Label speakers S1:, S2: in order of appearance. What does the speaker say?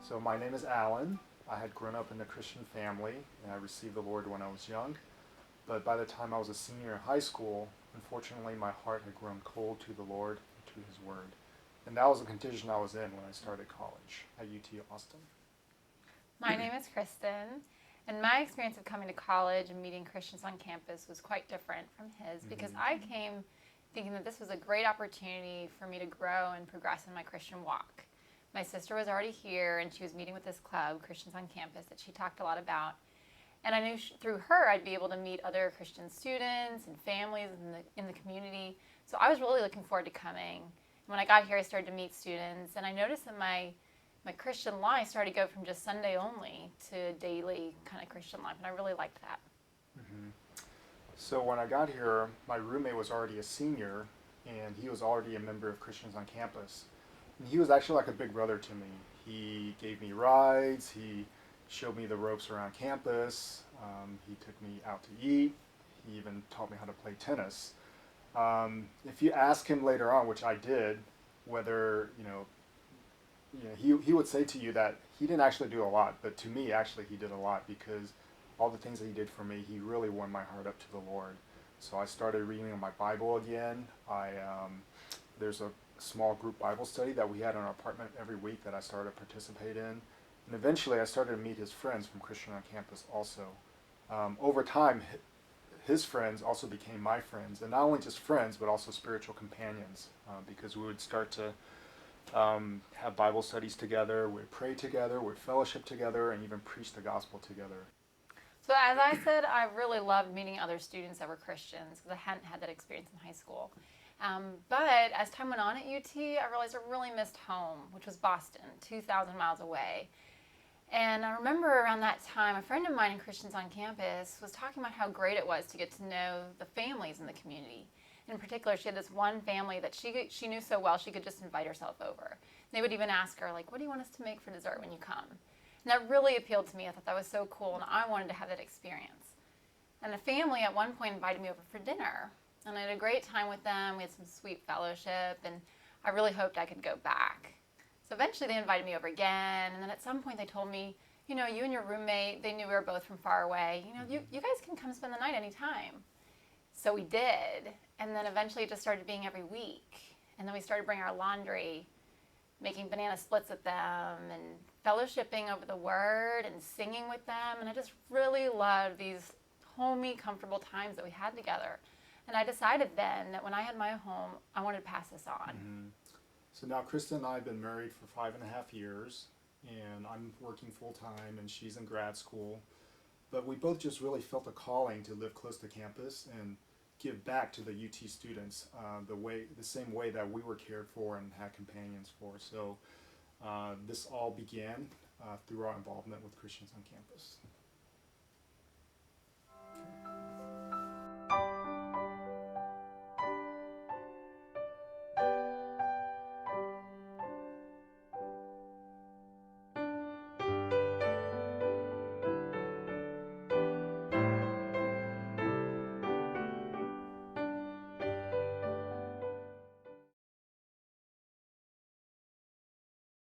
S1: So my name is Alan. I had grown up in a Christian family and I received the Lord when I was young. But by the time I was a senior in high school, unfortunately my heart had grown cold to the Lord and to His Word. And that was the condition I was in when I started college at UT Austin.
S2: My name is Kristen, and my experience of coming to college and meeting Christians on campus was quite different from his because I came thinking that this was a great opportunity for me to grow and progress in my Christian walk. My sister was already here, and she was meeting with this club, Christians on Campus, that she talked a lot about. And I knew through her I'd be able to meet other Christian students and families in the community. So I was really looking forward to coming. And when I got here, I started to meet students, and I noticed that my Christian life started to go from just Sunday only to daily kind of Christian life, and I really liked that.
S1: hmm So when I got here, my roommate was already a senior and he was already a member of Christians on Campus. And he was actually like a big brother to me. He gave me rides, he showed me the ropes around campus, he took me out to eat, he even taught me how to play tennis. If you ask him later on, which I did, whether he would say to you that he didn't actually do a lot, but to me, actually, he did a lot because all the things that he did for me, he really won my heart up to the Lord. So I started reading my Bible again. There's a small group Bible study that we had in our apartment every week that I started to participate in, and eventually I started to meet his friends from Christian on Campus also. Over time, his friends also became my friends, and not only just friends, but also spiritual companions, because we would start to have Bible studies together, we'd pray together, we'd fellowship together, and even preach the gospel together.
S2: So as I said, I really loved meeting other students that were Christians because I hadn't had that experience in high school. But as time went on at UT, I realized I really missed home, which was Boston, 2,000 miles away. And I remember around that time, a friend of mine in Christians on Campus was talking about how great it was to get to know the families in the community. In particular, she had this one family that she knew so well she could just invite herself over. They would even ask her, like, what do you want us to make for dessert when you come? And that really appealed to me. I thought that was so cool, and I wanted to have that experience. And the family at one point invited me over for dinner. And I had a great time with them. We had some sweet fellowship, and I really hoped I could go back. So eventually they invited me over again, and then at some point they told me, you and your roommate, they knew we were both from far away, you guys can come spend the night anytime. So we did, and then eventually it just started being every week. And then we started bringing our laundry, making banana splits with them, and fellowshipping over the word and singing with them. And I just really loved these homey, comfortable times that we had together. And I decided then that when I had my home, I wanted to pass this on.
S1: Mm-hmm. So now Kristen and I have been married for 5.5 years, and I'm working full time, and she's in grad school. But we both just really felt a calling to live close to campus and give back to the UT students the same way that we were cared for and had companions for. So this all began through our involvement with Christians on Campus.